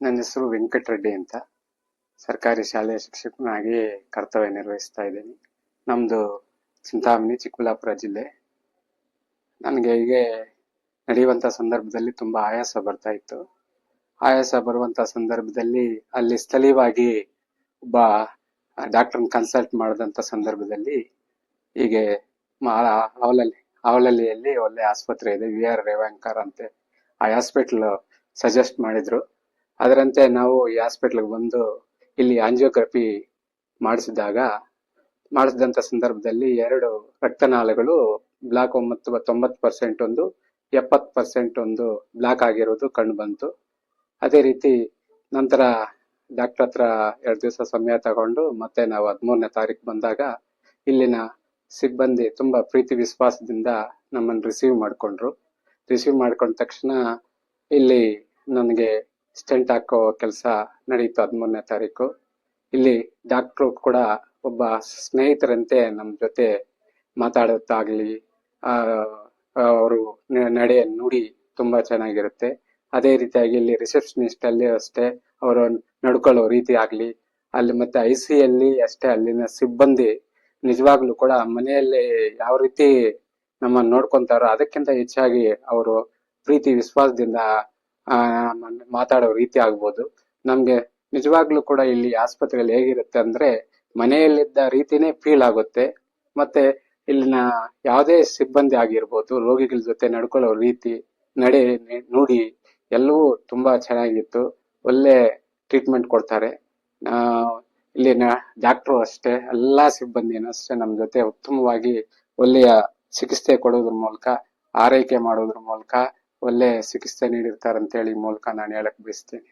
ನನ್ನ ಹೆಸರು ವೆಂಕಟರೆಡ್ಡಿ ಅಂತ. ಸರ್ಕಾರಿ ಶಾಲೆಯ ಶಿಕ್ಷಕನಾಗಿ ಕರ್ತವ್ಯ ನಿರ್ವಹಿಸ್ತಾ ಇದ್ದೀನಿ. ನಮ್ದು ಚಿಂತಾಮಣಿ, ಚಿಕ್ಕಬಳ್ಳಾಪುರ ಜಿಲ್ಲೆ. ನನಗೆ ಹೀಗೆ ನಡೆಯುವಂತ ಸಂದರ್ಭದಲ್ಲಿ ತುಂಬಾ ಆಯಾಸ ಬರ್ತಾ ಇತ್ತು. ಆಯಾಸ ಬರುವಂತ ಸಂದರ್ಭದಲ್ಲಿ ಅಲ್ಲಿ ಸ್ಥಳೀಯವಾಗಿ ಒಬ್ಬ ಡಾಕ್ಟರ್ನ ಕನ್ಸಲ್ಟ್ ಮಾಡಿದಂತ ಸಂದರ್ಭದಲ್ಲಿ ಹೀಗೆ ಅವಲಹಳ್ಳಿಯಲ್ಲಿ ಒಳ್ಳೆ ಆಸ್ಪತ್ರೆ ಇದೆ, ವಿ.ಆರ್. ರೇವಾಂಕರ್ ಅಂತೆ. ಆ ಹಾಸ್ಪಿಟಲ್ ಸಜೆಸ್ಟ್ ಮಾಡಿದ್ರು. ಅದರಂತೆ ನಾವು ಈ ಹಾಸ್ಪಿಟ್ಲಿಗೆ ಬಂದು ಇಲ್ಲಿ ಆಂಜಿಯೋಗ್ರಫಿ ಮಾಡಿಸಿದಂತ ಸಂದರ್ಭದಲ್ಲಿ 2 ರಕ್ತನಾಳಗಳು ಬ್ಲಾಕ್, 90% ಒಂದು, 70% ಒಂದು ಬ್ಲಾಕ್ ಆಗಿರೋದು ಕಂಡು ಬಂತು. ಅದೇ ರೀತಿ ನಂತರ ಡಾಕ್ಟರ್ ಹತ್ರ 2 ದಿವಸ ಸಮಯ ತಗೊಂಡು ಮತ್ತೆ ನಾವು 13ನೇ ತಾರೀಕು ಬಂದಾಗ ಇಲ್ಲಿನ ಸಿಬ್ಬಂದಿ ತುಂಬಾ ಪ್ರೀತಿ ವಿಶ್ವಾಸದಿಂದ ನಮ್ಮನ್ನು ರಿಸೀವ್ ಮಾಡ್ಕೊಂಡ ತಕ್ಷಣ ಇಲ್ಲಿ ನನಗೆ ಸ್ಟೆಂಟ್ ಹಾಕೋ ಕೆಲಸ ನಡೀತು 13ನೇ ತಾರೀಕು. ಇಲ್ಲಿ ಡಾಕ್ಟ್ರು ಕೂಡ ಒಬ್ಬ ಸ್ನೇಹಿತರಂತೆ ನಮ್ಮ ಜೊತೆ ಮಾತಾಡುತ್ತಾಗ್ಲಿ, ಅವರು ನಡೆ ನುಡಿ ತುಂಬಾ ಚೆನ್ನಾಗಿರುತ್ತೆ. ಅದೇ ರೀತಿಯಾಗಿ ಇಲ್ಲಿ ರಿಸೆಪ್ಷನಿಸ್ಟ್ ಅಲ್ಲಿ ಅಷ್ಟೇ, ಅವರು ನಡ್ಕೊಳ್ಳೋ ರೀತಿ ಆಗ್ಲಿ, ಅಲ್ಲಿ ಮತ್ತೆ ಐಸಿಯಲ್ಲಿ ಅಷ್ಟೇ ಅಲ್ಲಿನ ಸಿಬ್ಬಂದಿ ನಿಜವಾಗ್ಲೂ ಕೂಡ ಮನೆಯಲ್ಲಿ ಯಾವ ರೀತಿ ನಮ್ಮನ್ನು ನೋಡ್ಕೊಂತಾರೋ ಅದಕ್ಕಿಂತ ಹೆಚ್ಚಾಗಿ ಅವರು ಪ್ರೀತಿ ವಿಶ್ವಾಸದಿಂದ ಮಾತಾಡೋ ರೀತಿ ಆಗ್ಬೋದು. ನಮ್ಗೆ ನಿಜವಾಗ್ಲೂ ಕೂಡ ಇಲ್ಲಿ ಆಸ್ಪತ್ರೆಯಲ್ಲಿ ಹೇಗಿರುತ್ತೆ ಅಂದ್ರೆ ಮನೆಯಲ್ಲಿದ್ದ ರೀತಿನೇ ಫೀಲ್ ಆಗುತ್ತೆ. ಮತ್ತೆ ಇಲ್ಲಿನ ಯಾವುದೇ ಸಿಬ್ಬಂದಿ ಆಗಿರ್ಬೋದು, ರೋಗಿಗಳ ಜೊತೆ ನಡ್ಕೊಳ್ಳೋ ರೀತಿ, ನಡೆ ನುಡಿ ಎಲ್ಲವೂ ತುಂಬಾ ಚೆನ್ನಾಗಿತ್ತು. ಒಳ್ಳೆ ಟ್ರೀಟ್ಮೆಂಟ್ ಕೊಡ್ತಾರೆ. ಇಲ್ಲಿನ ಡಾಕ್ಟ್ರು ಅಷ್ಟೇ, ಎಲ್ಲಾ ಸಿಬ್ಬಂದಿನೂ ಅಷ್ಟೇ ನಮ್ಮ ಜೊತೆ ಉತ್ತಮವಾಗಿ ಒಳ್ಳೆಯ ಚಿಕಿತ್ಸೆ ಕೊಡೋದ್ರ ಮೂಲಕ, ಆರೈಕೆ ಮಾಡೋದ್ರ ಮೂಲಕ ಒಳ್ಳೆ ಚಿಕಿತ್ಸೆ ನೀಡಿರ್ತಾರೆ ಅಂತ ಹೇಳಿ ಮೂಲಕ ನಾನು ಹೇಳಕ್ ಬಯಸ್ತೀನಿ.